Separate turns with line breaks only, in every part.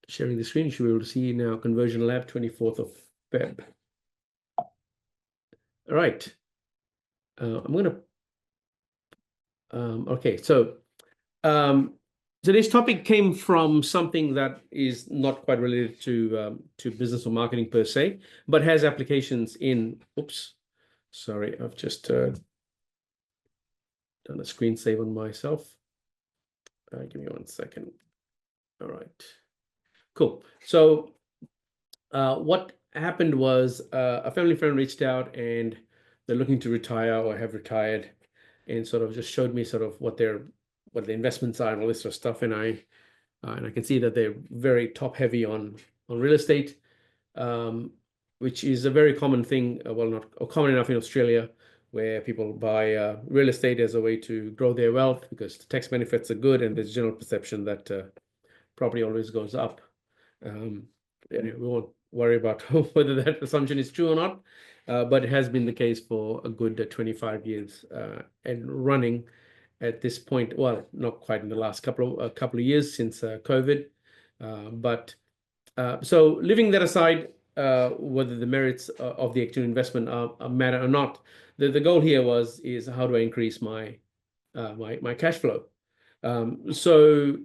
sharing the screen. You should be able to see now Conversion Lab, 24th of Feb. All right. I'm going to, okay, so today's topic came from something that is not quite related to business or marketing per se, but has applications in, oops, sorry, I've just done a screen save on myself. Give me 1 second. All right, cool. So what happened was a family friend reached out and they're looking to retire or have retired, and sort of just showed me sort of what the investments are and all this sort of stuff. And I can see that they're very top heavy on real estate, which is a very common thing. Well, not common enough in Australia, where people buy real estate as a way to grow their wealth because the tax benefits are good, and there's general perception that property always goes up. We won't worry about whether that assumption is true or not, but it has been the case for a good 25 years and running at this point. Well, not quite in the last couple of years since COVID, but so leaving that aside, whether the merits of the actual investment matter or not, the goal here is how do I increase my my cash flow? So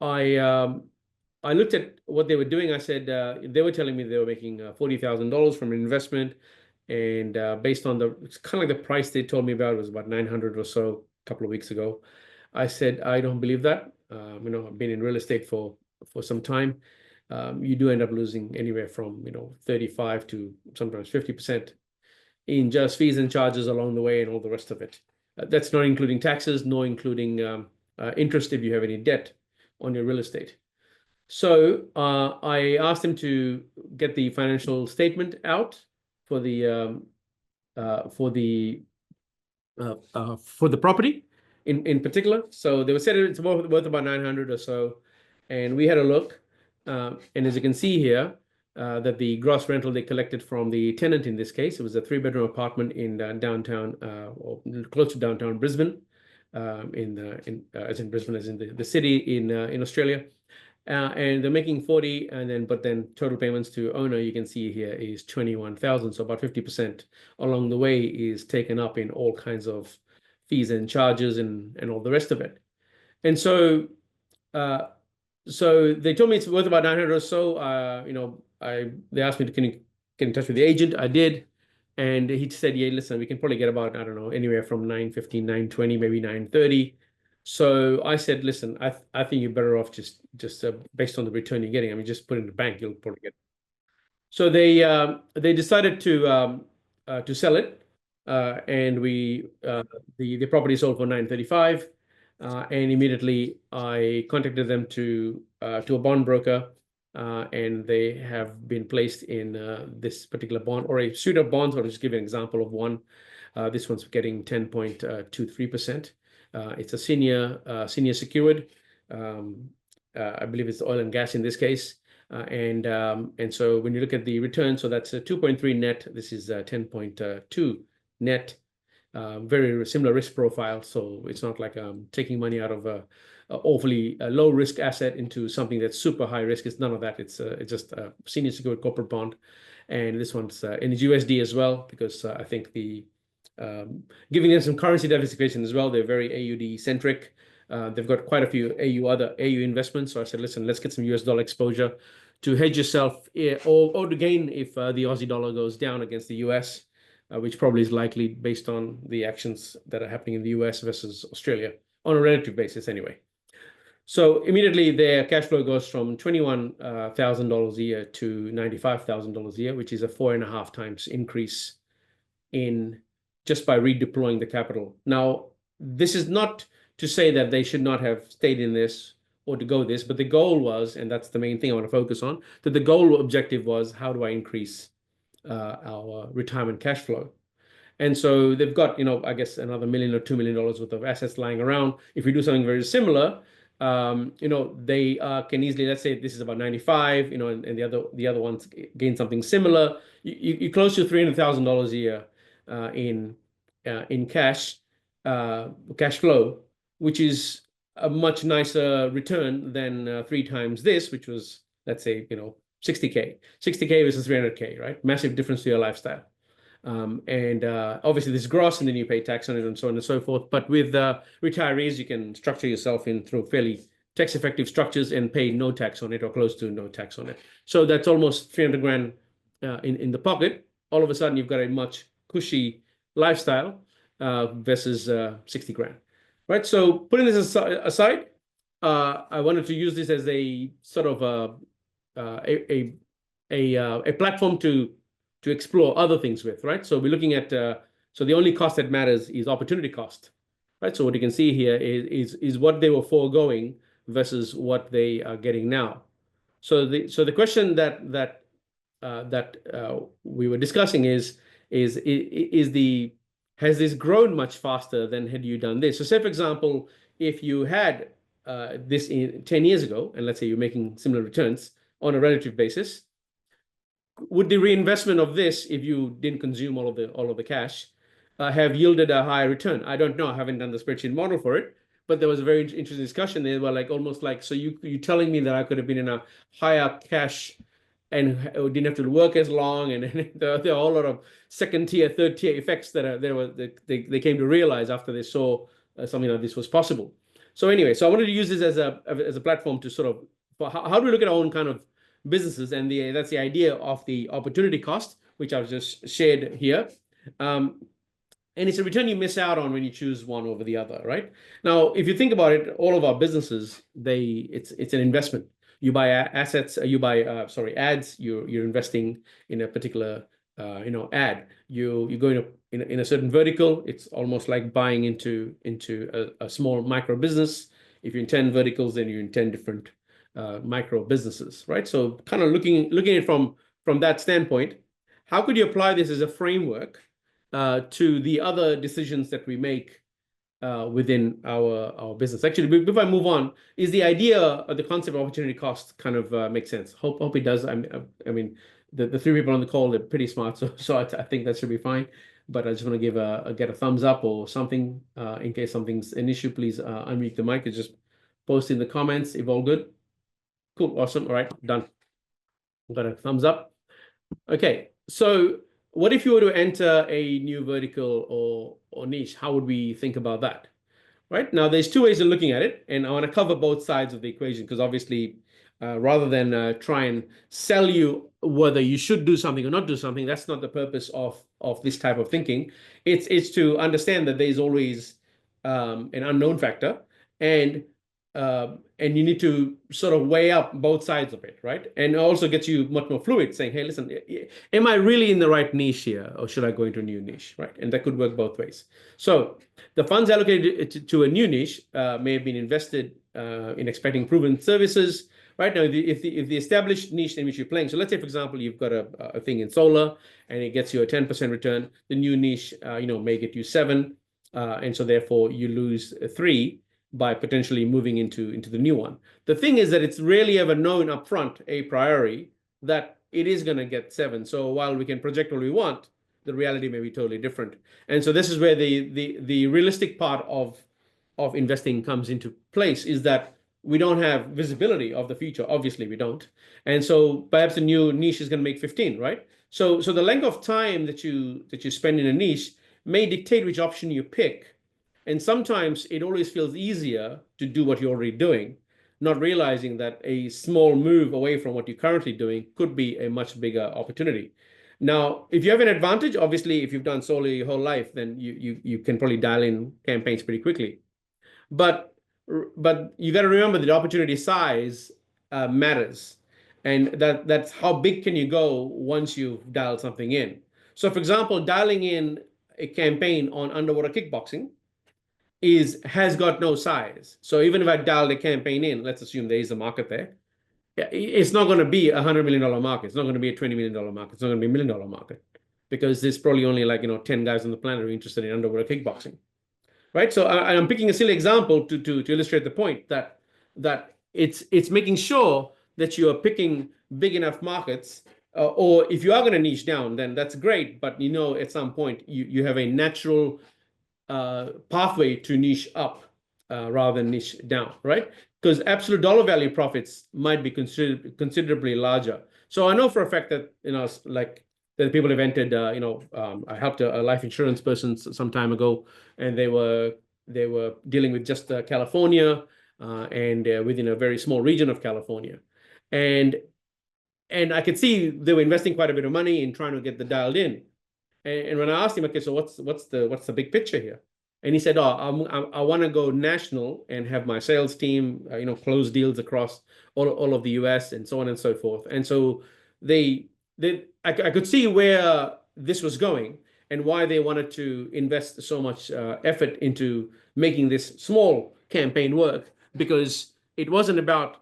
I looked at what they were doing. I said they were telling me they were making $40,000 from an investment, and based on it's kind of like the price they told me about, it was about 900 or so a couple of weeks ago. I said I don't believe that. I've been in real estate for some time. You do end up losing anywhere from 35 to sometimes 50% in just fees and charges along the way and all the rest of it. That's not including taxes, nor including interest if you have any debt on your real estate. So I asked him to get the financial statement out for the property in particular. So they were said it's worth about 900 or so, and we had a look, and as you can see here, that the gross rental they collected from the tenant in this case, it was a 3-bedroom apartment in downtown or close to downtown Brisbane, as in Brisbane as in the city in Australia. And they're making 40, but then total payments to owner, you can see here, is 21,000. So about 50% along the way is taken up in all kinds of fees and charges and all the rest of it. And so they told me it's worth about 900 or so. They asked me to get in touch with the agent. I did. And he said, yeah, listen, we can probably get about, I don't know, anywhere from 915, 920, maybe 930. So I said, listen, I think you're better off just based on the return you're getting. I mean, just put it in the bank, you'll probably get it. So they decided to sell it, and the property sold for 935. And immediately I contacted them to a bond broker, and they have been placed in this particular bond or a suite of bonds. I'll just give you an example of one. This one's getting 10.23%. It's a senior secured. I believe it's oil and gas in this case. And so when you look at the return, so that's a 2.3 net. This is 10.2 net. Very similar risk profile. So it's not like taking money out of a awfully low risk asset into something that's super high risk. It's none of that. It's just a senior secured corporate bond. And this one's in USD as well, because I think giving them some currency diversification as well. They're very AUD centric. They've got quite a few other AU investments. So I said, listen, let's get some US dollar exposure to hedge yourself or to gain if the Aussie dollar goes down against the US, which probably is likely based on the actions that are happening in the US versus Australia on a relative basis anyway. So immediately their cash flow goes from $21,000 a year to $95,000 a year, which is a 4.5 times increase in just by redeploying the capital. Now, this is not to say that they should not have stayed in this or to go this, but the goal was, and that's the main thing I want to focus on, that the goal objective was, how do I increase our retirement cash flow? And so they've got, I guess another $1 million or $2 million worth of assets lying around. If we do something very similar, they can easily, let's say this is about 95, and the other ones gain something similar. You close to $300,000 a year in cash flow, which is a much nicer return than 3 times this, which was let's say, 60K, 60K versus 300K, right? Massive difference to your lifestyle. And obviously this gross, and then you pay tax on it and so on and so forth. But with retirees, you can structure yourself in through fairly tax-effective structures and pay no tax on it or close to no tax on it. So that's almost 300 grand in the pocket. All of a sudden, you've got a much cushy lifestyle versus 60 grand, right? So putting this aside, I wanted to use this as a sort of a platform to explore other things with, right? So we're looking at so the only cost that matters is opportunity cost, right? So what you can see here is what they were foregoing versus what they are getting now. So the question that we were discussing has this grown much faster than had you done this? So say, for example, if you had this 10 years ago, and let's say you're making similar returns on a relative basis, would the reinvestment of this, if you didn't consume all of the cash, have yielded a higher return? I don't know. I haven't done the spreadsheet model for it, but there was a very interesting discussion. They were like almost like, so you telling me that I could have been in a higher cash and didn't have to work as long, and there are a whole lot of second tier, third tier effects that they came to realize after they saw something like this was possible. So anyway, so I wanted to use this as a platform to sort of, how do we look at our own kind of businesses, and that's the idea of the opportunity cost, which I've just shared here. And it's a return you miss out on when you choose one over the other, right? Now, if you think about it, all of our businesses, it's an investment. You buy assets, ads. You're investing in a particular ad. You go in a certain vertical. It's almost like buying into a small micro business. If you're in 10 verticals, then you're in 10 different micro businesses, right? So kind of looking at it from that standpoint, how could you apply this as a framework to the other decisions that we make within our business? Actually, before I move on, is the idea of the concept of opportunity cost kind of makes sense? Hope it does. I mean, the three people on the call are pretty smart, so I think that should be fine. But I just want to get a thumbs up or something in case something's an issue. Please unmute the mic and just post in the comments if all good. Cool, awesome. All right, done. Got a thumbs up. Okay, so what if you were to enter a new vertical or niche? How would we think about that? Right now, there's two ways of looking at it, and I want to cover both sides of the equation because obviously, rather than try and sell you whether you should do something or not do something, that's not the purpose of this type of thinking. It's to understand that there's always an unknown factor, and you need to sort of weigh up both sides of it, right? And it also gets you much more fluid, saying, hey, listen, am I really in the right niche here, or should I go into a new niche, right? And that could work both ways. So the funds allocated to a new niche may have been invested in expecting proven services. Right now, if the established niche in which you're playing, so let's say, for example, you've got a thing in solar and it gets you a 10% return, the new niche, may get you 7%, and so therefore you lose 3% by potentially moving into the new one. The thing is that it's rarely ever known upfront, a priori, that it is going to get 7%. So while we can project what we want, the reality may be totally different. And so this is where the realistic part of investing comes into place, is that we don't have visibility of the future. Obviously, we don't. And so perhaps a new niche is going to make 15, right? So the length of time that you spend in a niche may dictate which option you pick. And sometimes it always feels easier to do what you're already doing, not realizing that a small move away from what you're currently doing could be a much bigger opportunity. Now, if you have an advantage, obviously, if you've done solar your whole life, then you can probably dial in campaigns pretty quickly. But you got to remember that the opportunity size matters, and that's how big can you go once you've dialed something in. So, for example, dialing in a campaign on underwater kickboxing has got no size. So even if I dialed a campaign in, let's assume there is a market there, it's not going to be $100 million market. It's not going to be a $20 million market. It's not going to be $1 million market, because there's probably only 10 guys on the planet who are interested in underwater kickboxing, right? So I'm picking a silly example to illustrate the point that it's making sure that you are picking big enough markets, or if you are going to niche down, then that's great. But at some point you have a natural pathway to niche up, rather than niche down, right? Because absolute dollar value profits might be considerably larger. So I know for a fact that, like that people have entered, I helped a life insurance person some time ago, and they were dealing with just California, and within a very small region of California. And I could see they were investing quite a bit of money in trying to get the dialed in. And when I asked him, okay, so what's the big picture here? And he said, oh, I want to go national and have my sales team, close deals across all of the US and so on and so forth. And so I could see where this was going and why they wanted to invest so much effort into making this small campaign work, because it wasn't about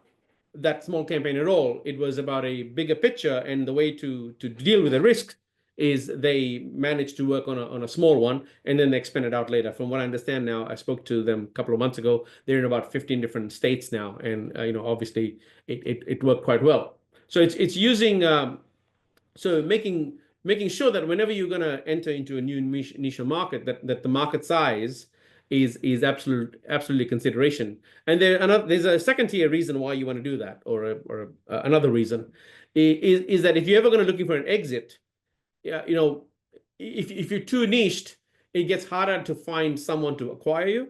that small campaign at all. It was about a bigger picture, and the way to deal with the risk is they managed to work on a small one, and then they expand it out later. From what I understand now, I spoke to them a couple of months ago. They're in about 15 different states now, and obviously it worked quite well. So it's using so making sure that whenever you're going to enter into a new niche market, that the market size is absolutely consideration. And there's a second tier reason why you want to do that, or another reason is that if you're ever going to looking for an exit, yeah, if you're too niched, it gets harder to find someone to acquire you.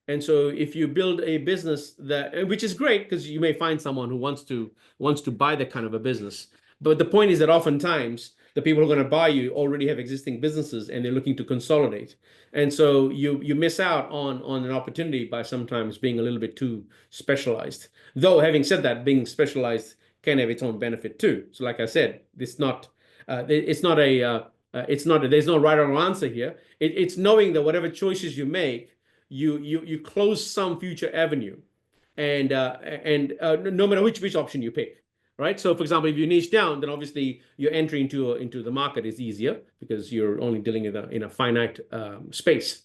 And so if you build a business which is great, because you may find someone who wants to buy that kind of a business. But the point is that oftentimes the people who are going to buy you already have existing businesses and they're looking to consolidate. And so you miss out on an opportunity by sometimes being a little bit too specialized. Though having said that, being specialized can have its own benefit too. So like I said, there's no right or wrong answer here. It's knowing that whatever choices you make, you close some future avenue, and no matter which option you pick, right? So, for example, if you niche down, then obviously your entry into the market is easier because you're only dealing in a finite space.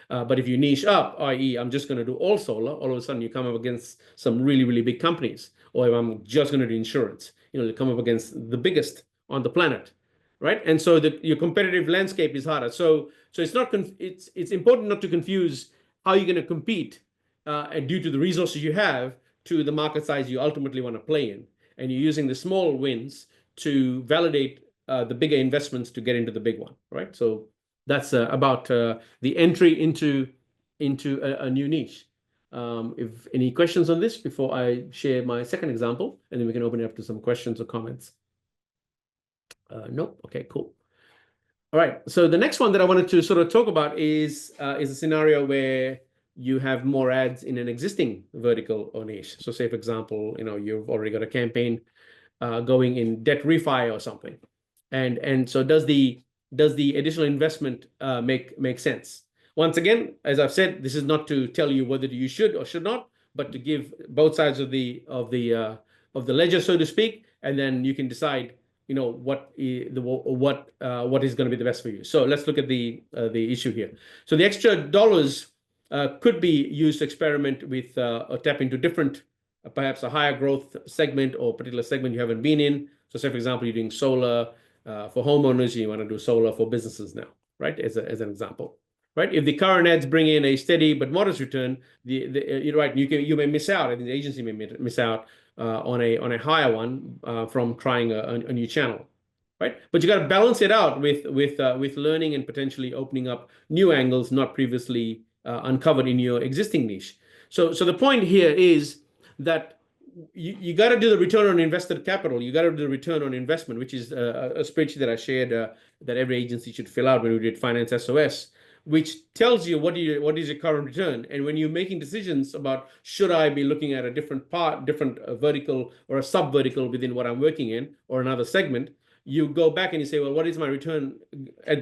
But if you niche up, i.e., I'm just going to do all solar, all of a sudden you come up against some really, really big companies. Or if I'm just going to do insurance, you come up against the biggest on the planet, right? And so your competitive landscape is harder. So it's important not to confuse how you're going to compete due to the resources you have to the market size you ultimately want to play in. And you're using the small wins to validate the bigger investments to get into the big one, right? So that's about the entry into a new niche. If any questions on this before I share my second example, and then we can open it up to some questions or comments. Nope. Okay, cool. All right. So the next one that I wanted to sort of talk about is a scenario where you have more ads in an existing vertical or niche. So say, for example, you've already got a campaign going in debt refi or something. And so does the additional investment make sense? Once again, as I've said, this is not to tell you whether you should or should not, but to give both sides of the ledger, so to speak, and then you can decide what is going to be the best for you. So let's look at the issue here. So the extra dollars could be used to experiment with or tap into different, perhaps a higher growth segment or particular segment you haven't been in. So say, for example, you're doing solar for homeowners, you want to do solar for businesses now, right? As an example, right? If the current ads bring in a steady but modest return, you're right, you may miss out. I think the agency may miss out on a higher one from trying a new channel, right? But you got to balance it out with learning and potentially opening up new angles not previously uncovered in your existing niche. So the point here is that you got to do the return on invested capital. You got to do the return on investment, which is a spreadsheet that I shared that every agency should fill out when we did Finance SOS, which tells you what is your current return. And when you're making decisions about should I be looking at a different vertical or a sub vertical within what I'm working in or another segment, you go back and you say, well, what is my return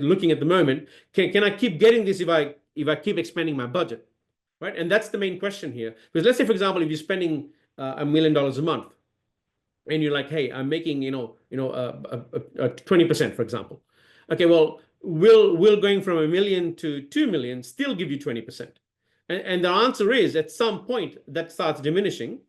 looking at the moment? Can I keep getting this if I keep expanding my budget, right? And that's the main question here. Because let's say, for example, if you're spending $1 million a month, and you're like, hey, I'm making 20%, for example. Okay, well, will going from $1 million to $2 million still give you 20%? And the answer is at some point that starts diminishing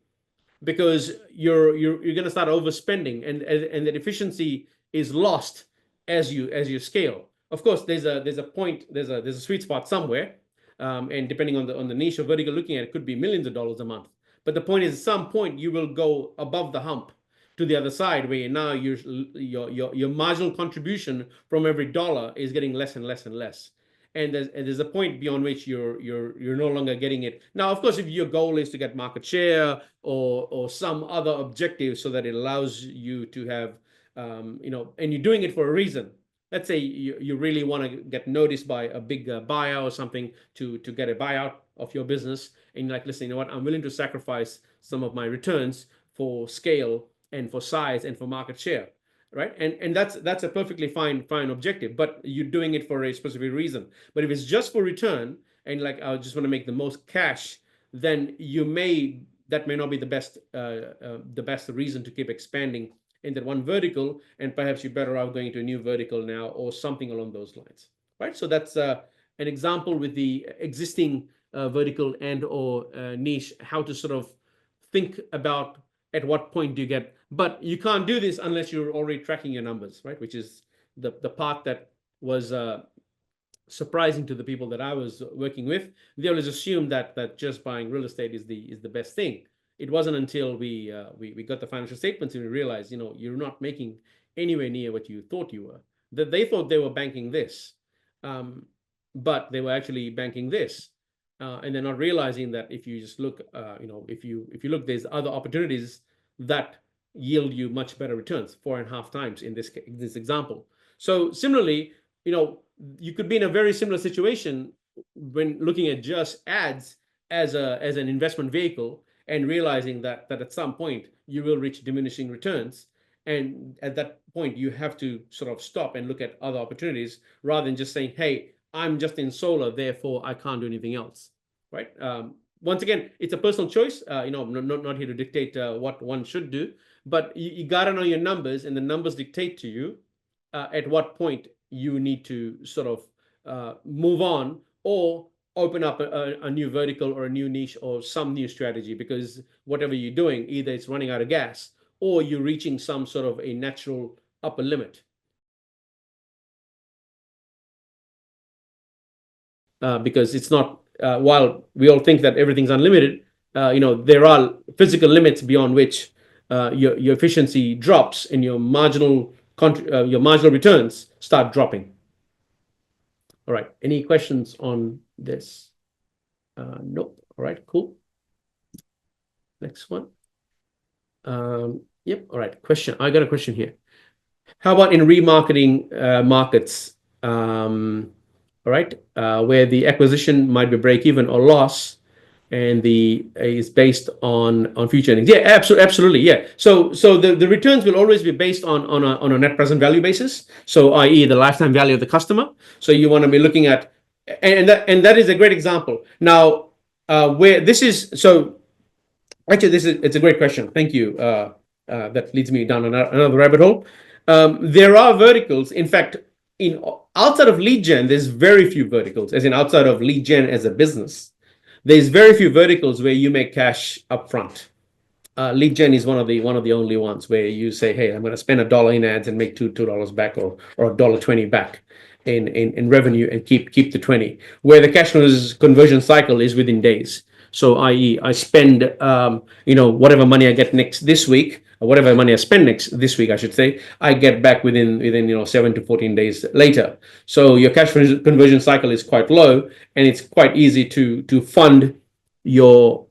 because you're going to start overspending, and that efficiency is lost as you scale. Of course, there's a point, there's a sweet spot somewhere. And depending on the niche or vertical looking at, it could be millions of dollars a month. But the point is, at some point, you will go above the hump to the other side, where now your marginal contribution from every dollar is getting less and less and less. And there's a point beyond which you're no longer getting it. Now, of course, if your goal is to get market share or some other objective so that it allows you to have, and you're doing it for a reason. Let's say you really want to get noticed by a big buyer or something to get a buyout of your business, and you're like, listen, you know what, I'm willing to sacrifice some of my returns for scale and for size and for market share, right? And that's a perfectly fine objective, but you're doing it for a specific reason. But if it's just for return and like, I just want to make the most cash, then that may not be the best reason to keep expanding in that one vertical, and perhaps you're better off going to a new vertical now or something along those lines, right? So that's an example with the existing vertical and or niche, how to sort of think about at what point do you get, but you can't do this unless you're already tracking your numbers, right? Which is the part that was surprising to the people that I was working with. They always assumed that just buying real estate is the best thing. It wasn't until we got the financial statements and we realized, you're not making anywhere near what you thought you were. That they thought they were banking this, but they were actually banking this, and they're not realizing that if you just look, if you look, there's other opportunities that yield you much better returns, 4.5 times in this example. So similarly, you could be in a very similar situation when looking at just ads as an investment vehicle, and realizing that at some point you will reach diminishing returns. And at that point, you have to sort of stop and look at other opportunities rather than just saying, hey, I'm just in solar, therefore I can't do anything else, right? Once again, it's a personal choice. I'm not here to dictate what one should do, but you got to know your numbers, and the numbers dictate to you at what point you need to sort of move on or open up a new vertical or a new niche or some new strategy, because whatever you're doing, either it's running out of gas or you're reaching some sort of a natural upper limit. Because it's not, while we all think that everything's unlimited, there are physical limits beyond which your efficiency drops and your marginal returns start dropping. All right. Any questions on this? Nope. All right. Cool. Next one. Yep. All right. Question. I got a question here. How about in remarketing markets? All right, where the acquisition might be break even or loss, and is based on future earnings. Yeah, absolutely. Yeah. So the returns will always be based on a net present value basis. So, i.e., the lifetime value of the customer. So you want to be looking at, and that is a great example. Now, where this is, so actually, it's a great question. Thank you. That leads me down another rabbit hole. There are verticals. In fact, outside of lead gen, there's very few verticals. As in, outside of lead gen as a business, there's very few verticals where you make cash upfront. Lead gen is one of the only ones where you say, hey, I'm going to spend $1 in ads and make $2 back, or $1.20 back in revenue, and keep the 20. Where the cash conversion cycle is within days. So, i.e., I spend whatever money I get this week, or whatever money I spend this week, I should say, I get back within 7 to 14 days later. So your cash conversion cycle is quite low, and it's quite easy to fund your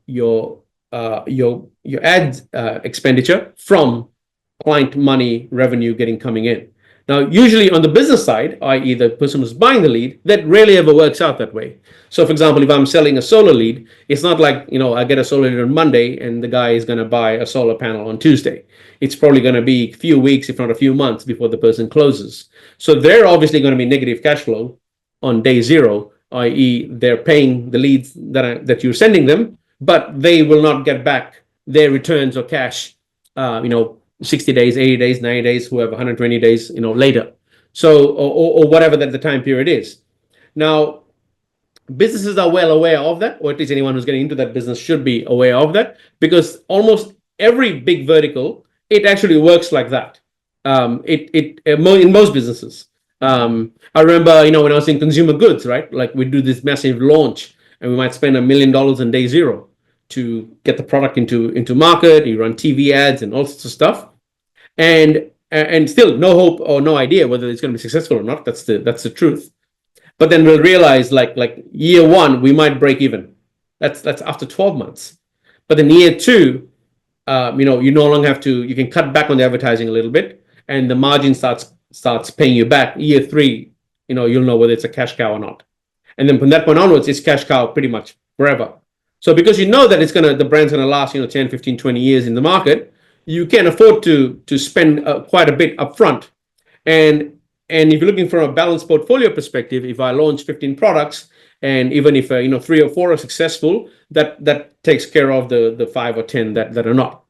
ad expenditure from client money revenue coming in. Now, usually on the business side, i.e. the person who's buying the lead, that rarely ever works out that way. So, for example, if I'm selling a solar lead, it's not like, I get a solar lead on Monday and the guy is going to buy a solar panel on Tuesday. It's probably going to be a few weeks, if not a few months, before the person closes. So they're obviously going to be negative cash flow on day zero, i.e. they're paying the leads that you're sending them, but they will not get back their returns or cash, 60 days, 80 days, 90 days, whoever, 120 days, later. So, or whatever that the time period is. Now, businesses are well aware of that, or at least anyone who's getting into that business should be aware of that, because almost every big vertical, it actually works like that. In most businesses. I remember, when I was in consumer goods, right? Like we do this massive launch and we might spend $1 million on day zero to get the product into market. You run TV ads and all sorts of stuff, and still no hope or no idea whether it's going to be successful or not. That's the truth. But then we'll realize like year one we might break even. That's after 12 months. But then year two, you no longer have to. You can cut back on the advertising a little bit, and the margin starts paying you back. Year three, you'll know whether it's a cash cow or not. And then from that point onwards, it's cash cow pretty much forever. So because you know that the brand's gonna last 10, 15, 20 years in the market, you can afford to spend quite a bit upfront. And if you're looking from a balanced portfolio perspective, if I launch 15 products, and even if 3 or 4 are successful, that takes care of the 5 or 10 that are not.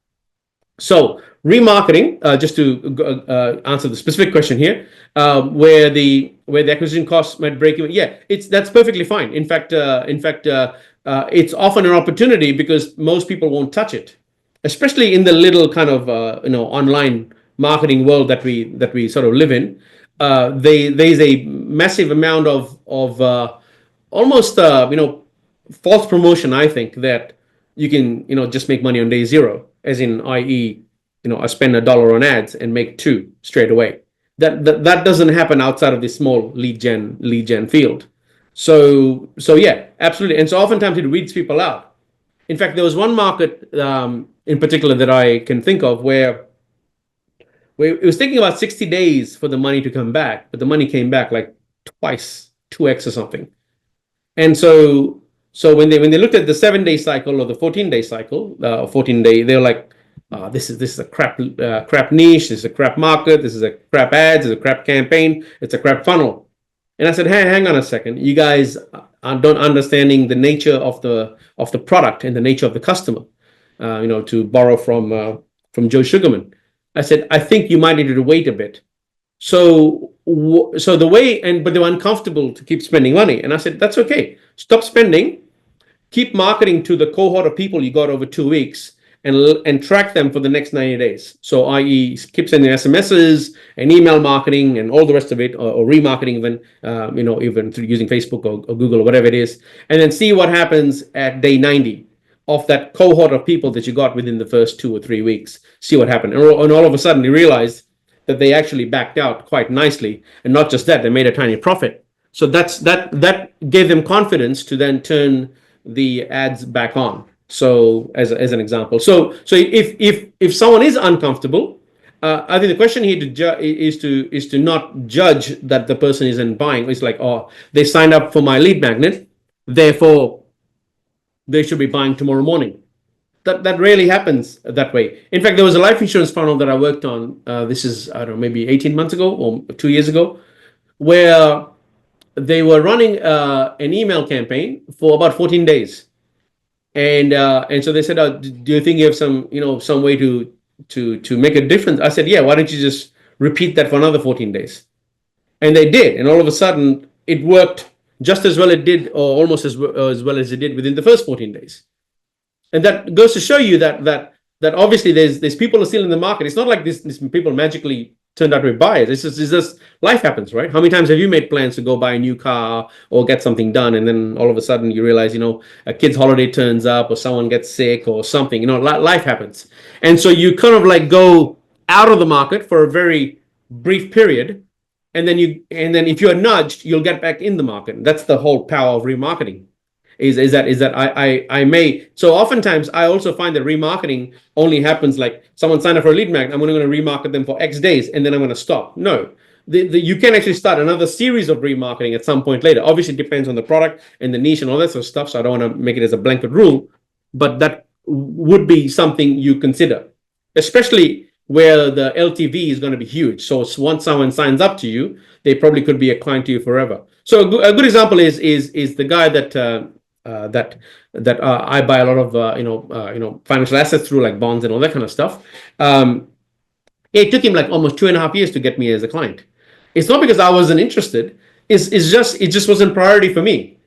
So remarketing, just to answer the specific question here, where the acquisition costs might break even, that's perfectly fine. In fact, it's often an opportunity because most people won't touch it, especially in the little kind of online marketing world that we sort of live in. There's a massive amount of almost false promotion, I think, that you can just make money on day zero, as in, i.e., I spend $1 on ads and make $2 straight away. That doesn't happen outside of this small lead gen field. So yeah, absolutely. And so oftentimes it weeds people out. In fact, there was one market in particular that I can think of where it was taking about 60 days for the money to come back, but the money came back like twice, 2x or something. And so when they looked at the 7-day cycle or the 14-day cycle, 14-day, they were like, this is a crap niche, this is a crap market, this is a crap ads, this is a crap campaign, it's a crap funnel. And I said, hey, hang on a second, you guys don't understanding the nature of the product and the nature of the customer. To borrow from Joe Sugarman, I said, I think you might need to wait a bit. So the way, but they were uncomfortable to keep spending money. And I said, that's okay. Stop spending, keep marketing to the cohort of people you got over 2 weeks, and track them for the next 90 days. So i.e. keep sending SMSs and email marketing and all the rest of it, or remarketing even, even through using Facebook or Google or whatever it is. And then see what happens at day 90 of that cohort of people that you got within the first 2 or 3 weeks. See what happened. And all of a sudden you realize that they actually backed out quite nicely. And not just that, they made a tiny profit. So that gave them confidence to then turn the ads back on. So as an example, so if someone is uncomfortable, I think the question here is to not judge that the person isn't buying. It's like, oh, they signed up for my lead magnet, therefore they should be buying tomorrow morning. That rarely happens that way. In fact, there was a life insurance funnel that I worked on. This is, I don't know, maybe 18 months ago or 2 years ago, where they were running an email campaign for about 14 days. And so they said, do you think you have some way to make a difference? I said, yeah, why don't you just repeat that for another 14 days? And they did. And all of a sudden, it worked just as well it did, or almost as well as it did within the first 14 days. And that goes to show you that obviously there's people who are still in the market. It's not like these people magically turned out to be buyers. It's just life happens, right? How many times have you made plans to go buy a new car or get something done, and then all of a sudden you realize, a kid's holiday turns up, or someone gets sick or something, life happens. And so you kind of like go out of the market for a very brief period, and then if you're nudged, you'll get back in the market. That's the whole power of remarketing. Is that I may, so oftentimes I also find that remarketing only happens like someone signed up for a lead magnet, I'm going to remarket them for X days and then I'm going to stop. No, you can actually start another series of remarketing at some point later. Obviously it depends on the product and the niche and all that sort of stuff, so I don't want to make it as a blanket rule, but that would be something you consider, especially where the LTV is going to be huge. So once someone signs up to you, they probably could be a client to you forever. So a good example is the guy that I buy a lot of financial assets through, like bonds and all that kind of stuff. It took him like almost 2.5 years to get me as a client. It's not because I wasn't interested. It just wasn't priority for me,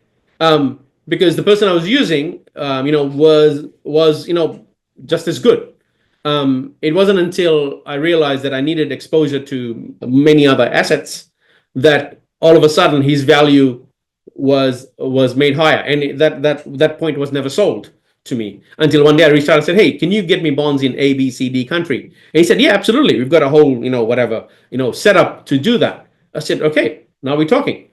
because the person I was using was just as good. It wasn't until I realized that I needed exposure to many other assets that all of a sudden his value was made higher, and that point was never sold to me until one day I reached out and said, "Hey, can you get me bonds in A, B, C, D country?" And he said, "Yeah, absolutely. We've got a whole whatever set up to do that." I said, "Okay, now we're talking."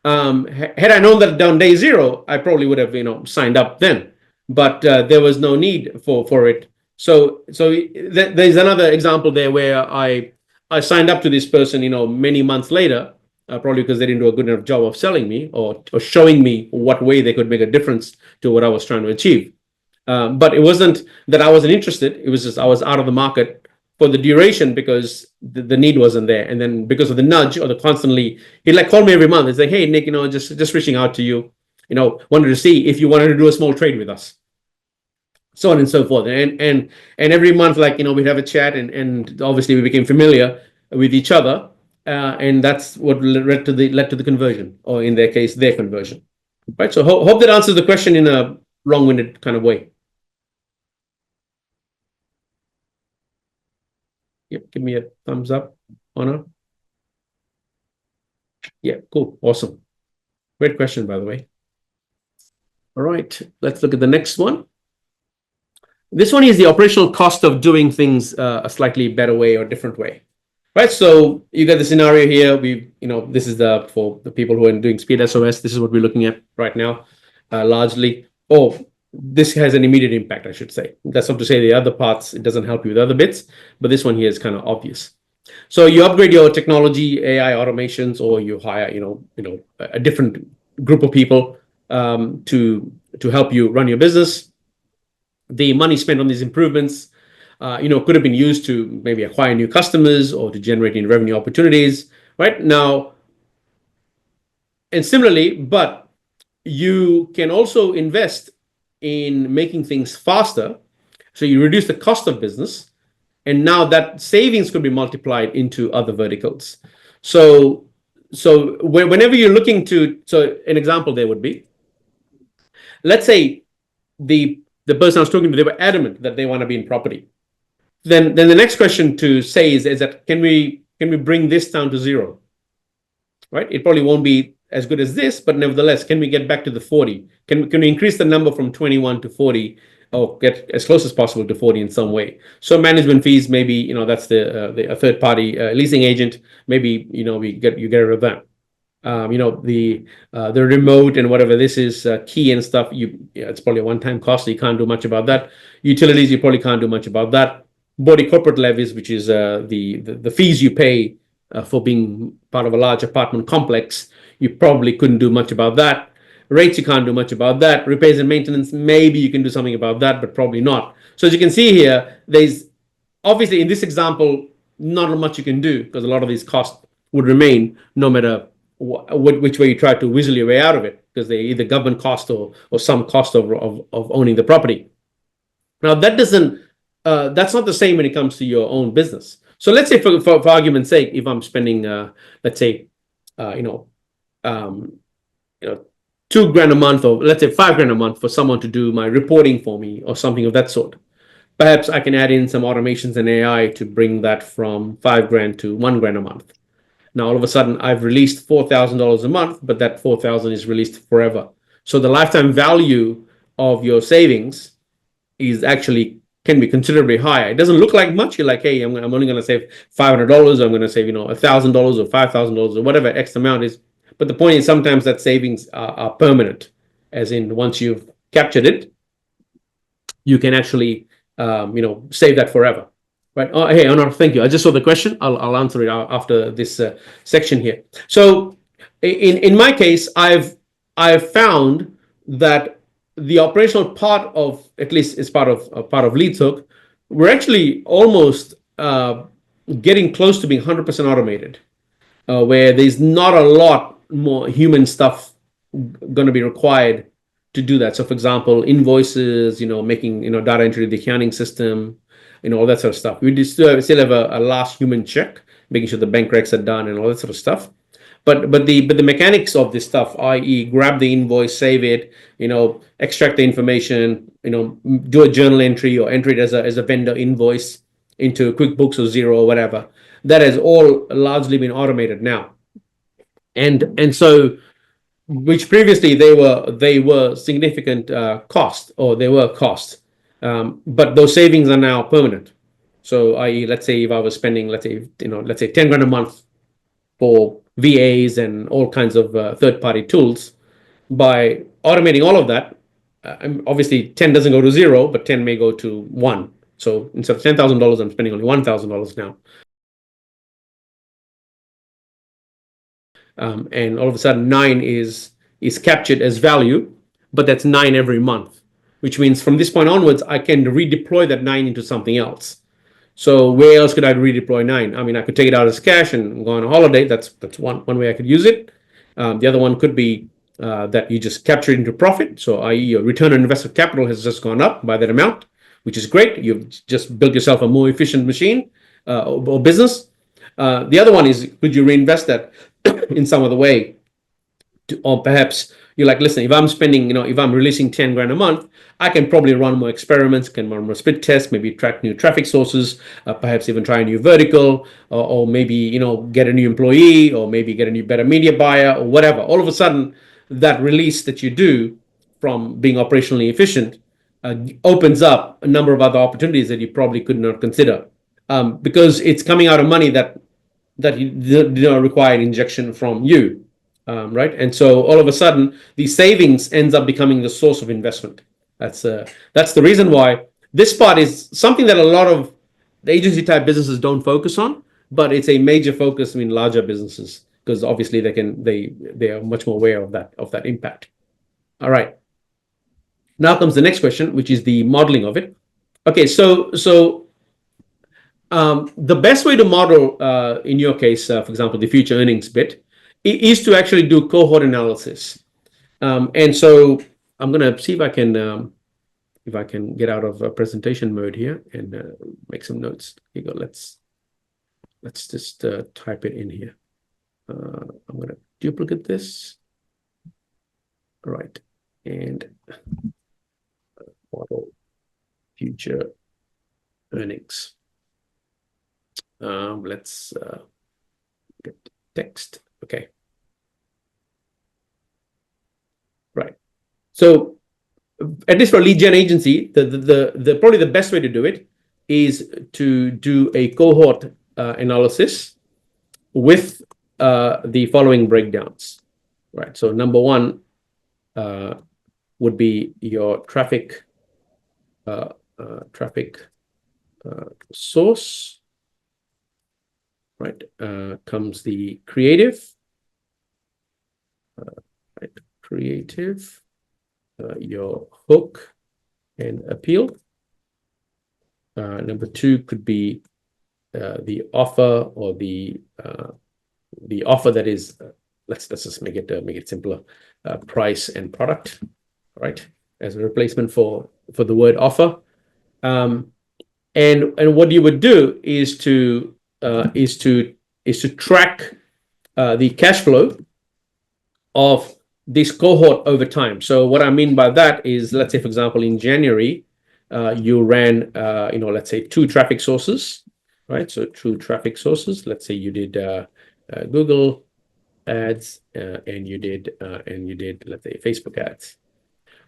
Had I known that on day zero, I probably would have signed up then, but there was no need for it. So there's another example there where I signed up to this person many months later, probably because they didn't do a good enough job of selling me or showing me what way they could make a difference to what I was trying to achieve. But it wasn't that I wasn't interested. It was just I was out of the market for the duration because the need wasn't there. And then because of the nudge or the constantly, he'd like call me every month and say, "Hey, Nick, just reaching out to you, wanted to see if you wanted to do a small trade with us." So on and so forth. And every month, like, we'd have a chat and obviously we became familiar with each other. And that's what led to the conversion, or in their case, their conversion. Right. So hope that answers the question in a long-winded kind of way. Yep, give me a thumbs up, Honor. Yeah, cool. Awesome. Great question, by the way. All right, let's look at the next one. This one is the operational cost of doing things a slightly better way or different way. Right, so you got the scenario here. This is for the people who are doing Speed SOS. This is what we're looking at right now, largely. Oh, this has an immediate impact, I should say. That's not to say the other parts, it doesn't help you with other bits, but this one here is kind of obvious. So you upgrade your technology, AI automations, or you hire, a different group of people to help you run your business. The money spent on these improvements, could have been used to maybe acquire new customers or to generate new revenue opportunities, right? Now, and similarly, but you can also invest in making things faster. So you reduce the cost of business, and now that savings could be multiplied into other verticals. So whenever you're looking so an example there would be, let's say the person I was talking to, they were adamant that they want to be in property. Then the next question to say is that can we bring this down to zero? Right? It probably won't be as good as this, but nevertheless, can we get back to the 40? Can we increase the number from 21 to 40, or get as close as possible to 40 in some way? So management fees, maybe that's a third party leasing agent. Maybe you get rid of that. The remote and whatever this is, key and stuff. It's probably a one-time cost, so you can't do much about that. Utilities, you probably can't do much about that. Body corporate levies, which is the fees you pay for being part of a large apartment complex, you probably couldn't do much about that. Rates, you can't do much about that. Repairs and maintenance, maybe you can do something about that, but probably not. So as you can see here, there's obviously in this example not much you can do, because a lot of these costs would remain no matter which way you try to whistle your way out of it, because they're either government cost or some cost of owning the property. Now that's not the same when it comes to your own business. So let's say for argument's sake, if I'm spending let's say $2,000 a month, or let's say $5,000 a month for someone to do my reporting for me or something of that sort, perhaps I can add in some automations and AI to bring that from $5,000 to $1,000 a month. Now all of a sudden I've released $4,000 a month, but that 4,000 is released forever. So the lifetime value of your savings is actually can be considerably higher. It doesn't look like much. You're like, hey, I'm only going to save $500. I'm going to save $1,000 or $5,000 or whatever X amount is. But the point is sometimes that savings are permanent, as in once you've captured it, you can actually save that forever. Right. Oh, hey, Honor, thank you. I just saw the question. I'll answer it after this section here. So in my case, I've found that the operational part of, at least as part of LeadsHook, we're actually almost getting close to being 100% automated, where there's not a lot more human stuff going to be required to do that. So for example, invoices, making, data entry to the accounting system, all that sort of stuff. We still have a last human check, making sure the bank recs are done and all that sort of stuff. But the mechanics of this stuff, i.e., grab the invoice, save it, extract the information, do a journal entry or enter it as a vendor invoice into QuickBooks or Xero or whatever, that has all largely been automated now. And so which previously they were significant cost, or they were cost, but those savings are now permanent. So, i.e., let's say if I was spending, let's say 10 grand a month for VAs and all kinds of third-party tools, by automating all of that, obviously 10 doesn't go to zero, but 10 may go to one. So instead of $10,000, I'm spending only $1,000 now. And all of a sudden, nine is captured as value, but that's nine every month, which means from this point onwards, I can redeploy that nine into something else. So where else could I redeploy nine? I mean, I could take it out as cash and go on a holiday. That's one way I could use it. The other one could be that you just capture it into profit. So, i.e., your return on invested capital has just gone up by that amount, which is great. You've just built yourself a more efficient machine or business. The other one is, could you reinvest that in some other way? Or perhaps you're like, listen, if I'm spending, if I'm releasing 10 grand a month, I can probably run more experiments, can run more split tests, maybe track new traffic sources, perhaps even try a new vertical, or maybe, get a new employee, or maybe get a new better media buyer, or whatever. All of a sudden, that release that you do from being operationally efficient opens up a number of other opportunities that you probably could not consider, because it's coming out of money that you did not require an injection from you. Right, and so all of a sudden, the savings ends up becoming the source of investment. That's the reason why this part is something that a lot of the agency type businesses don't focus on, but it's a major focus in larger businesses, because obviously they are much more aware of that impact. All right. Now comes the next question, which is the modeling of it. Okay, so the best way to model, in your case, for example, the future earnings bit, is to actually do cohort analysis. And so I'm going to see if I can get out of presentation mode here and make some notes. Here you go. Let's just type it in here. I'm going to duplicate this. All right. And model future earnings. Let's get text. Okay. Right. So at least for a lead gen agency, the probably the best way to do it is to do a cohort analysis with the following breakdowns. Right. So number one would be your traffic source. Right. Comes the creative. Right. Creative, your hook and appeal. Number two could be the offer, or the offer that is, let's just make it simpler. Price and product, right? As a replacement for the word offer. And what you would do is to track the cash flow of this cohort over time. So what I mean by that is, let's say, for example, in January, you ran, let's say 2 traffic sources, right? So 2 traffic sources. Let's say you did Google ads, and you did, let's say, Facebook ads,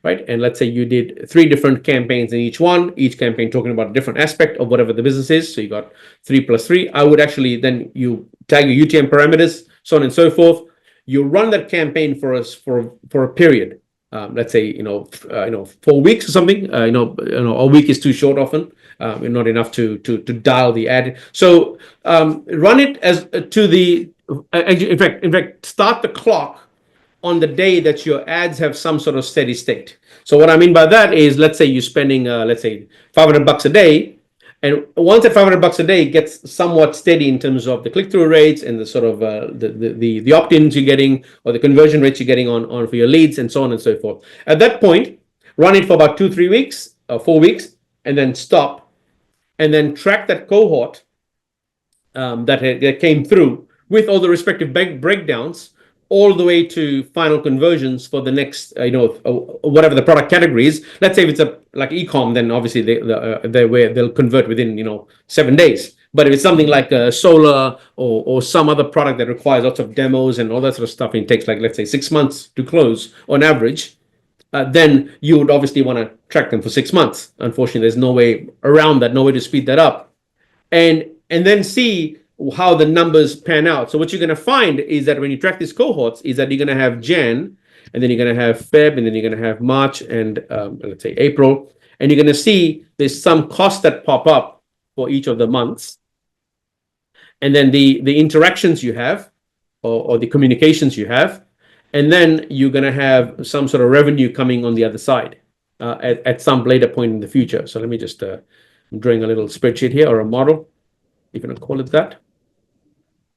right? And let's say you did 3 different campaigns in each one, each campaign talking about a different aspect of whatever the business is. So you got 3 plus 3. I would actually then you tag your UTM parameters, so on and so forth. You run that campaign for us for a period. Let's say 4 weeks or something. A week is too short often. Not enough to dial the ad. So run it as to the. In fact, start the clock on the day that your ads have some sort of steady state. So what I mean by that is, let's say you're spending, let's say $500 a day. And once that $500 a day gets somewhat steady in terms of the click-through rates and the sort of the opt-ins you're getting, or the conversion rates you're getting on for your leads, and so on and so forth. At that point, run it for about 2-3 weeks, 4 weeks, and then stop, and then track that cohort that came through with all the respective breakdowns, all the way to final conversions for the next, whatever the product category is. Let's say if it's like e-com, then obviously they'll convert within 7 days. But if it's something like solar or some other product that requires lots of demos and all that sort of stuff, and it takes like, let's say, 6 months to close on average, then you would obviously want to track them for 6 months. Unfortunately, there's no way around that, no way to speed that up. And then see how the numbers pan out. So what you're going to find is that when you track these cohorts, is that you're going to have Jan, and then you're going to have Feb, and then you're going to have March, and let's say April, and you're going to see there's some costs that pop up for each of the months, and then the interactions you have, or the communications you have, and then you're going to have some sort of revenue coming on the other side at some later point in the future. So let me just I'm drawing a little spreadsheet here, or a model, if you want to call it that.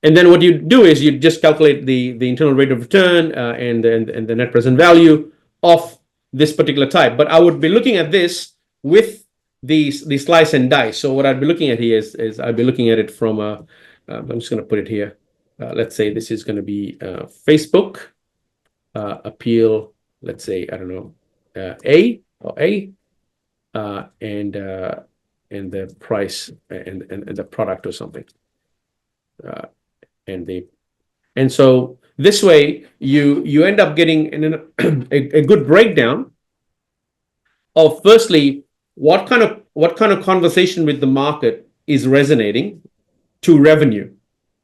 And then what you do is you just calculate the internal rate of return and the net present value of this particular type. But I would be looking at this with the slice and dice. So what I'd be looking at here is I'd be looking at it from a, I'm just going to put it here. Let's say this is going to be Facebook appeal. Let's say, I don't know, A or A, and the price and the product or something. And so this way you end up getting a good breakdown of, firstly, what kind of conversation with the market is resonating to revenue,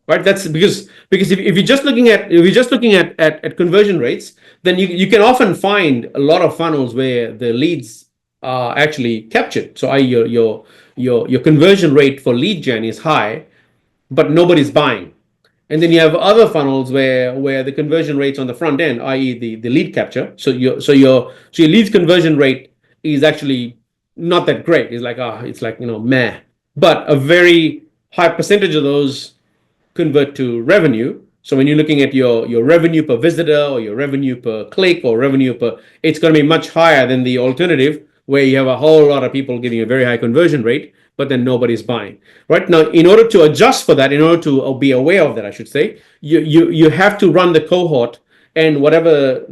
right? That's because if you're just looking at conversion rates, then you can often find a lot of funnels where the leads are actually captured. So your conversion rate for lead gen is high, but nobody's buying. And then you have other funnels where the conversion rates on the front end, i.e. the lead capture, so your leads conversion rate is actually not that great. It's like meh. But a very high percentage of those convert to revenue. So when you're looking at your revenue per visitor, or your revenue per click, or revenue per, it's going to be much higher than the alternative, where you have a whole lot of people giving a very high conversion rate, but then nobody's buying. Right now, in order to adjust for that, in order to be aware of that, I should say, you have to run the cohort and whatever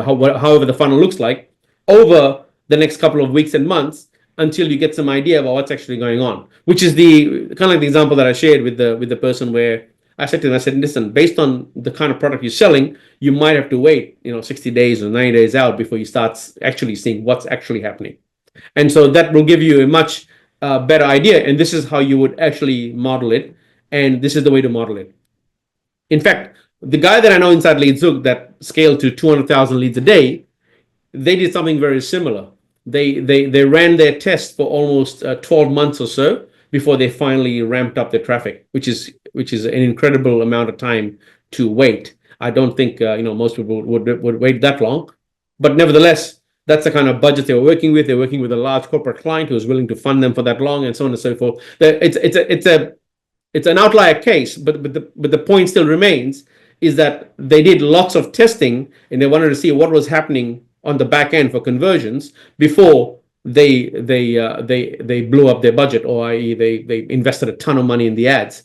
however the funnel looks like over the next couple of weeks and months, until you get some idea about what's actually going on. Which is the kind of like the example that I shared with the person, where I said to them, I said, listen, based on the kind of product you're selling, you might have to wait 60 days or 90 days out before you start actually seeing what's actually happening. And so that will give you a much better idea. And this is how you would actually model it. And this is the way to model it. In fact, the guy that I know inside LeadZook that scaled to 200,000 leads a day, they did something very similar. They ran their test for almost 12 months or so before they finally ramped up their traffic, which is an incredible amount of time to wait. I don't think most people would wait that long, but nevertheless, that's the kind of budget they were working with. They're working with a large corporate client who is willing to fund them for that long, and so on and so forth. It's an outlier case, but the point still remains, is that they did lots of testing and they wanted to see what was happening on the back end for conversions before they blew up their budget, or i.e. they invested a ton of money in the ads,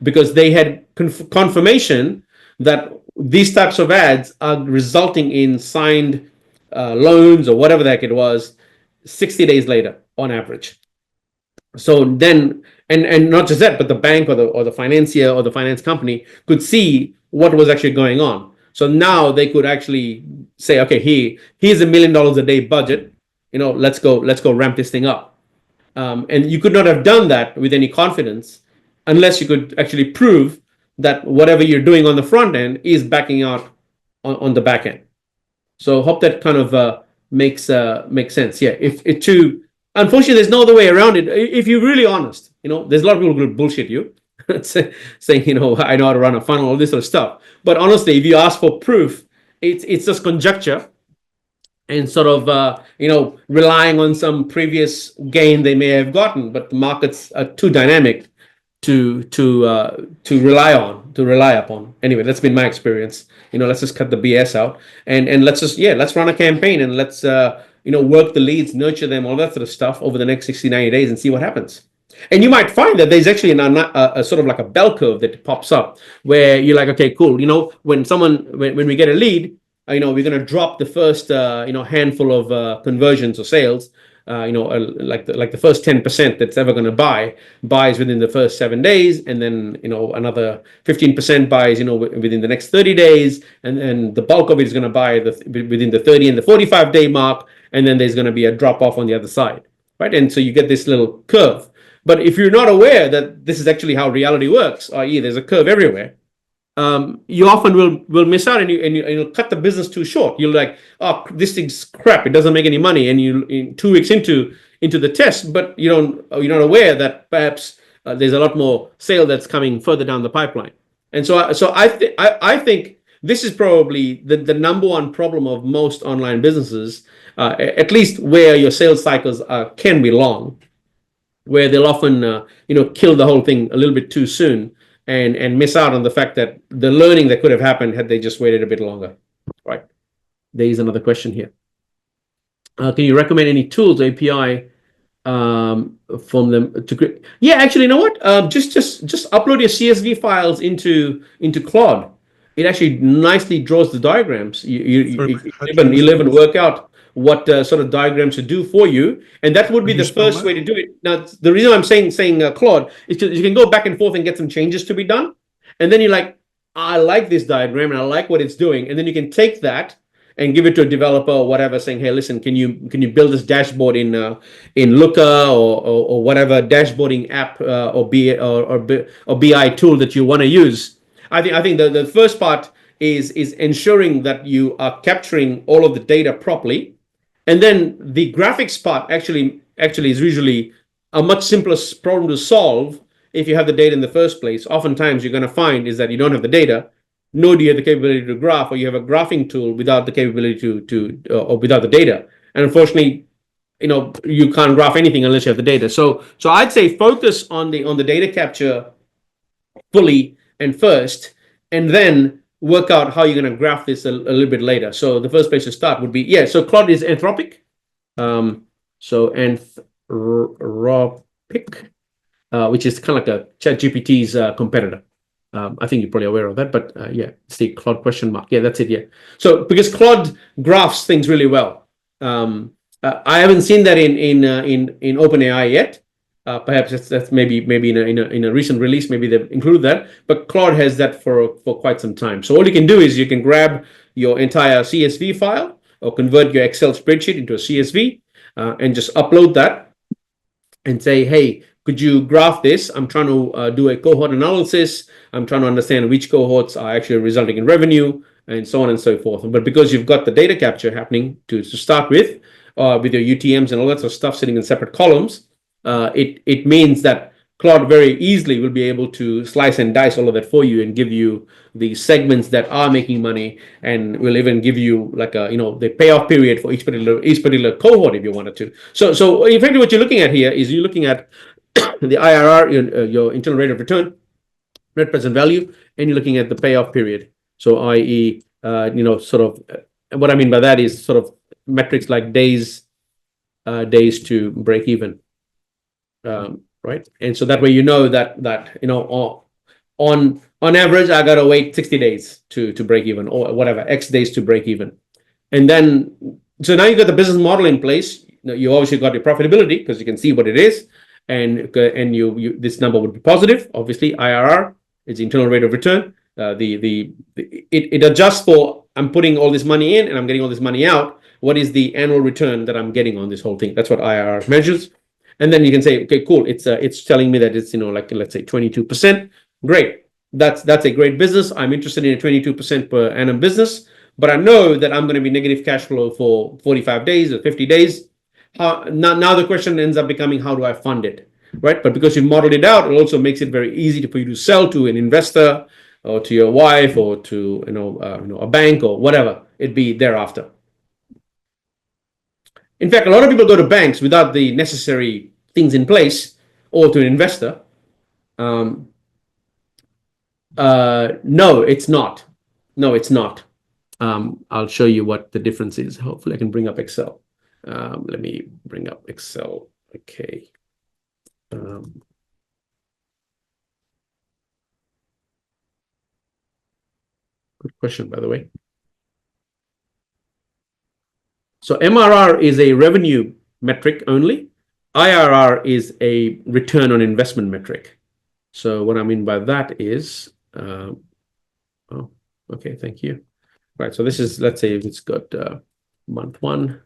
because they had confirmation that these types of ads are resulting in signed loans or whatever the heck it was 60 days later on average. So then, and not just that, but the bank or the financier or the finance company could see what was actually going on. So now they could actually say, okay, here's $1 million a day budget. Let's go ramp this thing up. And you could not have done that with any confidence unless you could actually prove that whatever you're doing on the front end is backing out on the back end. So hope that kind of makes sense. Yeah. Unfortunately, there's no other way around it. If you're really honest, there's a lot of people who bullshit you, saying, I know how to run a funnel, all this sort of stuff. But honestly, if you ask for proof, it's just conjecture and sort of relying on some previous gain they may have gotten. But the markets are too dynamic to rely upon. Anyway, that's been my experience. Let's just cut the BS out and let's run a campaign and let's work the leads, nurture them, all that sort of stuff over the next 60, 90 days and see what happens. And you might find that there's actually a sort of like a bell curve that pops up where you're like, okay, cool. When we get a lead, we're going to drop the first handful of conversions or sales, like the first 10% that's ever going to buys within the first 7 days, and then another 15% buys within the next 30 days, and then the bulk of it is going to buy within the 30 and the 45-day mark, and then there's going to be a drop off on the other side, right? And so you get this little curve. But if you're not aware that this is actually how reality works, i.e., there's a curve everywhere, you often will miss out, and you'll cut the business too short. You're like, oh, this thing's crap, it doesn't make any money, and you in 2 weeks into the test, but you're not aware that perhaps there's a lot more sale that's coming further down the pipeline. And so I think this is probably the number one problem of most online businesses, at least where your sales cycles can be long, where they'll often kill the whole thing a little bit too soon, and miss out on the fact that the learning that could have happened had they just waited a bit longer. Right. There is another question here. Can you recommend any tools, API, from them to create? Yeah, actually, you know what? Just upload your CSV files into Claude. It actually nicely draws the diagrams. You'll even work out what sort of diagrams to do for you, and that would be the first way to do it. Now, the reason I'm saying Claude is because you can go back and forth and get some changes to be done, and then you're like, I like this diagram and I like what it's doing, and then you can take that and give it to a developer or whatever, saying, hey, listen, can you build this dashboard in Looker or whatever dashboarding app or BI tool that you want to use. I think the first part is ensuring that you are capturing all of the data properly. And then the graphics part actually is usually a much simpler problem to solve if you have the data in the first place. Oftentimes you're going to find is that you don't have the data, nor do you have the capability to graph, or you have a graphing tool without the capability or without the data. And unfortunately, you can't graph anything unless you have the data. So I'd say focus on the data capture fully and first, and then work out how you're going to graph this a little bit later. So the first place to start would be, so Claude is Anthropic. So Anthropic, which is kind of like a ChatGPT's competitor. I think you're probably aware of that, but it's the Claude question mark. Yeah, that's it. Yeah. So because Claude graphs things really well. I haven't seen that in OpenAI yet. Perhaps that's maybe in a recent release, maybe they've included that. But Claude has that for quite some time. So all you can do is you can grab your entire CSV file or convert your Excel spreadsheet into a CSV and just upload that and say, hey, could you graph this? I'm trying to do a cohort analysis. I'm trying to understand which cohorts are actually resulting in revenue and so on and so forth. But because you've got the data capture happening to start with your UTMs and all that sort of stuff sitting in separate columns, it means that Claude very easily will be able to slice and dice all of that for you and give you the segments that are making money, and will even give you like the payoff period for each particular cohort if you wanted to. So effectively what you're looking at here is you're looking at the IRR, your internal rate of return, net present value, and you're looking at the payoff period. So i.e., sort of what I mean by that is sort of metrics like days to break even. Right, and so that way that on average I gotta wait 60 days to break even, or whatever, X days to break even. And then so now you got the business model in place. You obviously got your profitability because you can see what it is, and you this number would be positive. Obviously IRR is the internal rate of return. It adjusts for, I'm putting all this money in and I'm getting all this money out. What is the annual return that I'm getting on this whole thing? That's what IRR measures. And then you can say, okay, cool. It's telling me that it's like let's say 22%. Great. That's a great business. I'm interested in a 22% per annum business, but I know that I'm going to be negative cash flow for 45 days or 50 days. Now the question ends up becoming, how do I fund it, right? But because you've modeled it out, it also makes it very easy for you to sell to an investor or to your wife or to a bank or whatever it be thereafter. In fact, a lot of people go to banks without the necessary things in place, or to an investor. No, it's not. No, it's not. I'll show you what the difference is. Hopefully I can bring up Excel. Let me bring up Excel. Okay. Good question, by the way. So MRR is a revenue metric only. IRR is a return on investment metric. So what I mean by that is, oh, okay, thank you. Right, so this is, let's say if it's got month 1.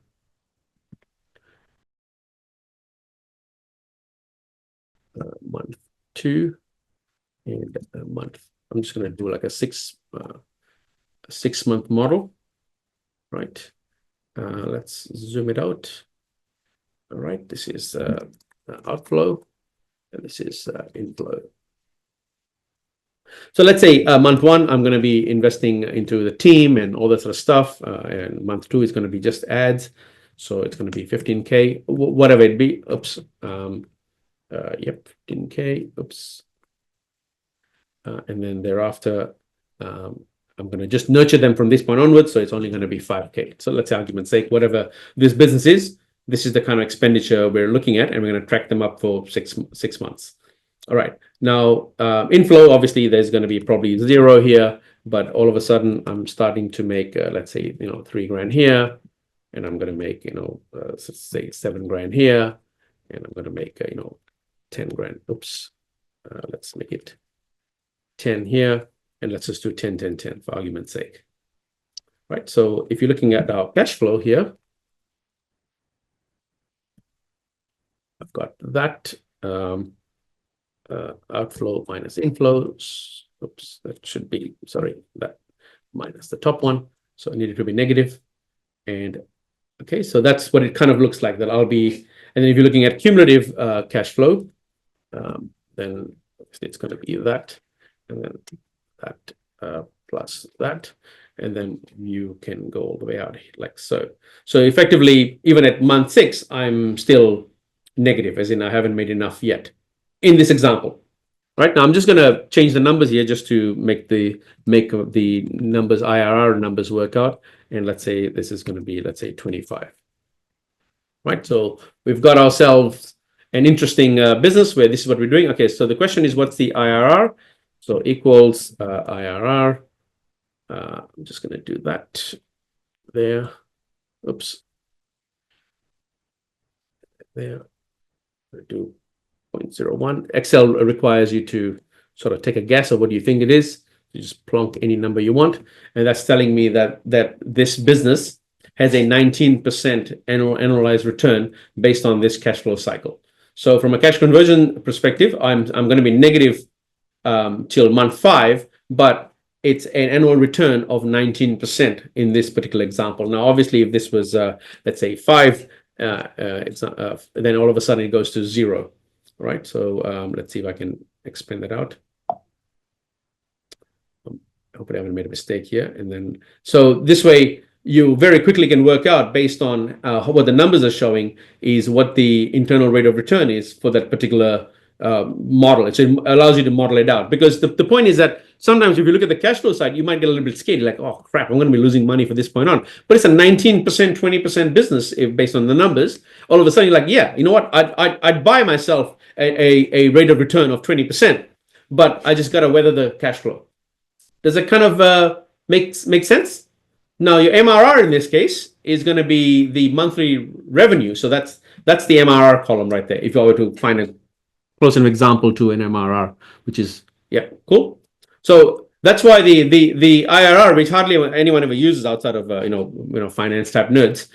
Month 2 and month. I'm just going to do like a 6-month model, right? Let's zoom it out. All right, this is outflow, and this is inflow. So let's say month 1, I'm going to be investing into the team and all that sort of stuff, and month 2 is going to be just ads. So it's going to be 15K, whatever it be. Oops. Yep, 15K. Oops. And then thereafter, I'm going to just nurture them from this point onwards. So it's only going to be 5K. So let's say, argument's sake, whatever this business is, this is the kind of expenditure we're looking at, and we're going to track them up for six months. All right. Now, inflow, obviously, there's going to be probably 0 here, but all of a sudden, I'm starting to make, let's say, $3,000 here, and I'm going to make, say $7,000 here, and I'm going to make, $10,000. Oops. Let's make it 10 here, and let's just do 10, 10, 10 for argument's sake. Right. So if you're looking at our cash flow here, I've got that outflow minus inflows. Oops, that should be, sorry, that minus the top one. So I need it to be negative. And okay, so that's what it kind of looks like, that I'll be, and then if you're looking at cumulative cash flow, then it's going to be that, and then that plus that, and then you can go all the way out like so. So effectively, even at month 6, I'm still negative, as in I haven't made enough yet in this example. Right now, I'm just going to change the numbers here just to make the numbers, IRR numbers, work out. And let's say this is going to be, let's say, 25. Right. So we've got ourselves an interesting business where this is what we're doing. Okay. So the question is, what's the IRR? So equals IRR. I'm just going to do that there. Oops. There. Do 0.01. Excel requires you to sort of take a guess of what you think it is. You just plonk any number you want. And that's telling me that this business has a 19% annualized return based on this cash flow cycle. So from a cash conversion perspective, I'm going to be negative till month 5, but it's an annual return of 19% in this particular example. Now, obviously, if this was, let's say 5, it's not, then all of a sudden it goes to 0, right? So let's see if I can explain that out. I hope I haven't made a mistake here. And then, so this way, you very quickly can work out based on what the numbers are showing is what the internal rate of return is for that particular model. It allows you to model it out, because the point is that sometimes if you look at the cash flow side, you might get a little bit scared, like, oh crap, I'm going to be losing money for this point on. But it's a 19%, 20% business based on the numbers. All of a sudden you're like, yeah, you know what? I'd buy myself a rate of return of 20%, but I just got to weather the cash flow. Does it kind of make sense? Now your MRR in this case is going to be the monthly revenue. So that's the MRR column right there. If I were to find a close enough example to an MRR, which is, yeah, cool. So that's why the IRR, which hardly anyone ever uses outside of finance type nerds,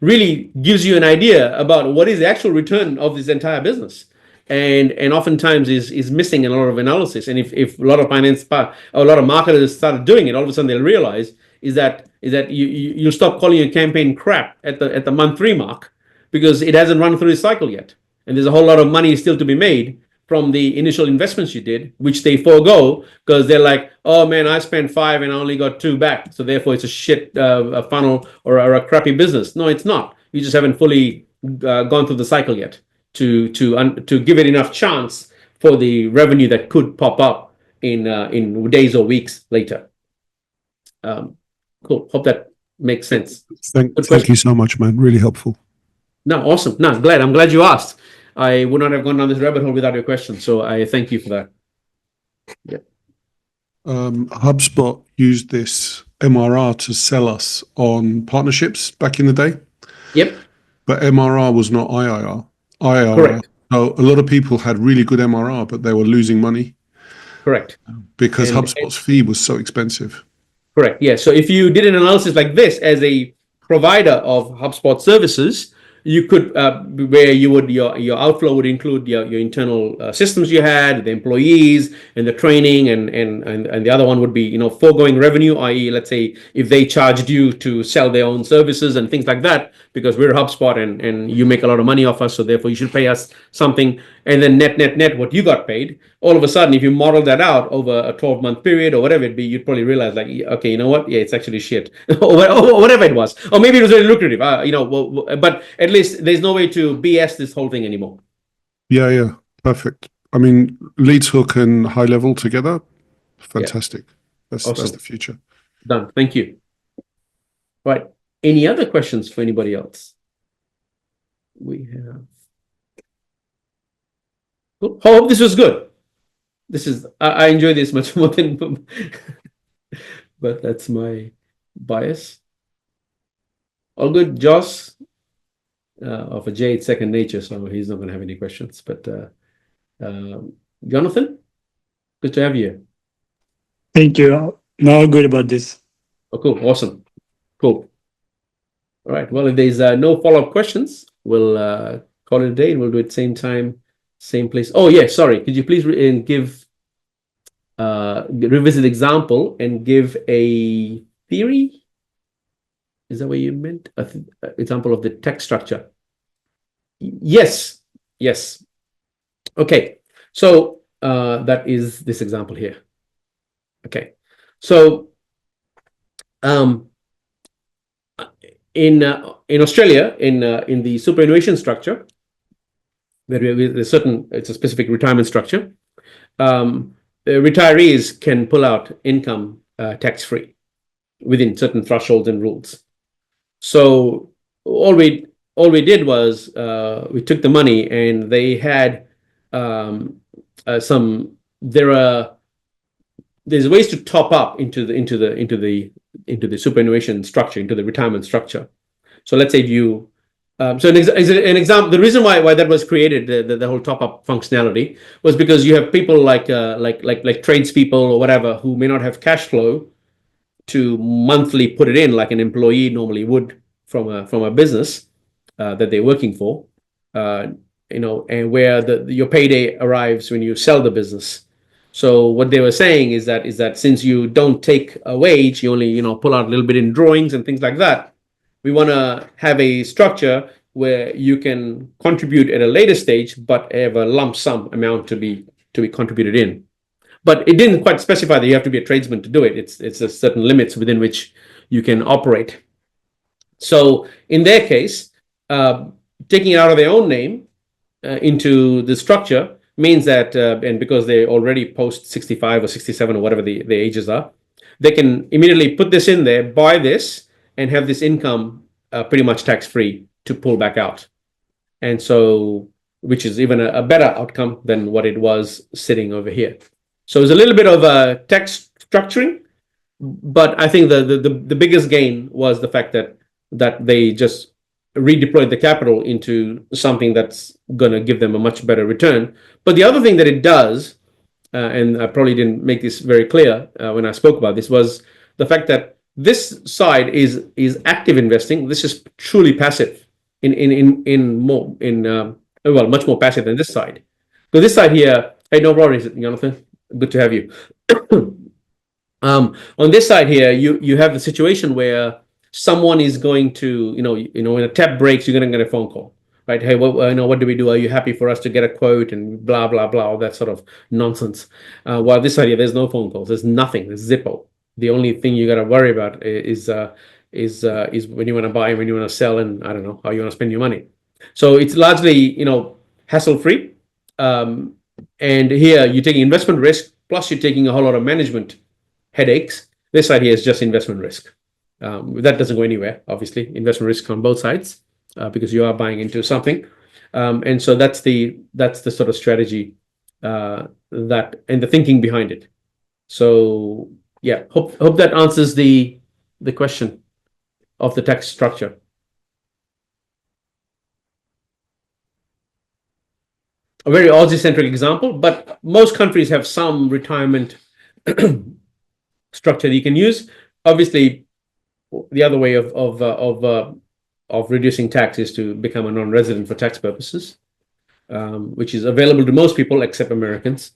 really gives you an idea about what is the actual return of this entire business, and oftentimes is missing in a lot of analysis. And if a lot of a lot of marketers started doing it, all of a sudden they'll realize is that you'll stop calling your campaign crap at the month 3 mark, because it hasn't run through the cycle yet. And there's a whole lot of money still to be made from the initial investments you did, which they forego because they're like, oh man, I spent 5 and I only got 2 back. So therefore it's a shit a funnel or a crappy business. No, it's not. You just haven't fully gone through the cycle yet to give it enough chance for the revenue that could pop up in days or weeks later. Cool. Hope that makes sense.
Thank you so much, man. Really helpful.
No, awesome. No, I'm glad you asked. I would not have gone down this rabbit hole without your question. So I thank you for that. Yeah.
HubSpot used this MRR to sell us on partnerships back in the day.
Yep.
But MRR was not IRR.
Correct.
So a lot of people had really good MRR, but they were losing money
Correct.
because
And
HubSpot's fee was so expensive.
correct. Yeah. So if you did an analysis like this as a provider of HubSpot services, you could where you would your outflow would include your internal systems you had, the employees, and the training, and the other one would be foregoing revenue, i.e., let's say if they charged you to sell their own services and things like that, because we're HubSpot and you make a lot of money off us, so therefore you should pay us something, and then net what you got paid. All of a sudden, if you model that out over a 12-month period or whatever it be, you'd probably realize like, okay, you know what? Yeah, it's actually shit, or whatever it was, or maybe it was very lucrative. But at least there's no way to BS this whole thing anymore.
Yeah, perfect. I mean, Leads Hook and High Level together, fantastic. That's the future.
Done. Thank you. Right. Any other questions for anybody else? We have. Cool. I hope this was good. I enjoy this much more than, but that's my bias. All good. Josh, of a J, it's second nature, so he's not going to have any questions. But Jonathan, good to have you.
Thank you. No, good about this.
Oh, cool. Awesome. Cool. All right. Well, if there's no follow-up questions, we'll call it a day, and we'll do it same time, same place. Oh, yeah. Sorry. Could you please revisit the example and give a theory? Is that what you meant? Example of the text structure. Yes. Okay. So that is this example here. Okay. So in Australia, in the superannuation structure, it's a specific retirement structure. The retirees can pull out income tax-free within certain thresholds and rules. So all we did was we took the money, and they had there's ways to top up into the superannuation structure, into the retirement structure. So let's say if you so an example, the reason why that was created, the whole top up functionality, was because you have people like tradespeople or whatever who may not have cash flow to monthly put it in like an employee normally would from a business that they're working for, and where your payday arrives when you sell the business. So what they were saying is that since you don't take a wage, you only pull out a little bit in drawings and things like that. We want to have a structure where you can contribute at a later stage, but have a lump sum amount to be contributed in. But it didn't quite specify that you have to be a tradesman to do it. It's a certain limits within which you can operate. So in their case, taking it out of their own name into the structure means that, and because they already post 65 or 67 or whatever the ages are, they can immediately put this in there, buy this, and have this income pretty much tax-free to pull back out. And so, which is even a better outcome than what it was sitting over here. So it's a little bit of a tax structuring, but I think the biggest gain was the fact that they just redeployed the capital into something that's going to give them a much better return. But the other thing that it does, and I probably didn't make this very clear when I spoke about this, was the fact that this side is active investing. This is truly passive much more passive than this side. So this side here, hey, no problem, Jonathan. Good to have you. On this side here, you have the situation where someone is going to, when a tap breaks, you're going to get a phone call, right? Hey, what do we do? Are you happy for us to get a quote and blah, blah, blah, all that sort of nonsense. While this side here, there's no phone calls. There's nothing. There's Zippo. The only thing you got to worry about is when you want to buy, when you want to sell, and I don't know how you want to spend your money. So it's largely, hassle-free. And here you're taking investment risk, plus you're taking a whole lot of management headaches. This side here is just investment risk. That doesn't go anywhere, obviously. Investment risk on both sides because you are buying into something. And so that's the sort of strategy and the thinking behind it. So yeah, hope that answers the question of the tax structure. a very Aussie-centric example, but most countries have some retirement structure that you can use. Obviously, the other way of reducing tax is to become a non-resident for tax purposes, which is available to most people except Americans,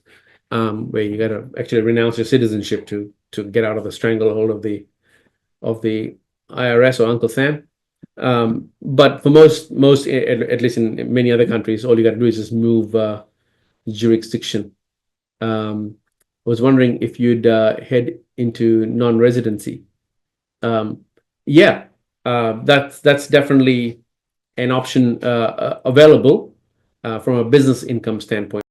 where you got to actually renounce your citizenship to get out of the stranglehold of the IRS or Uncle Sam. But for most, at least in many other countries, all you got to do is just move jurisdiction. I was wondering if you'd head into non-residency. Yeah, that's definitely an option available from a business income standpoint.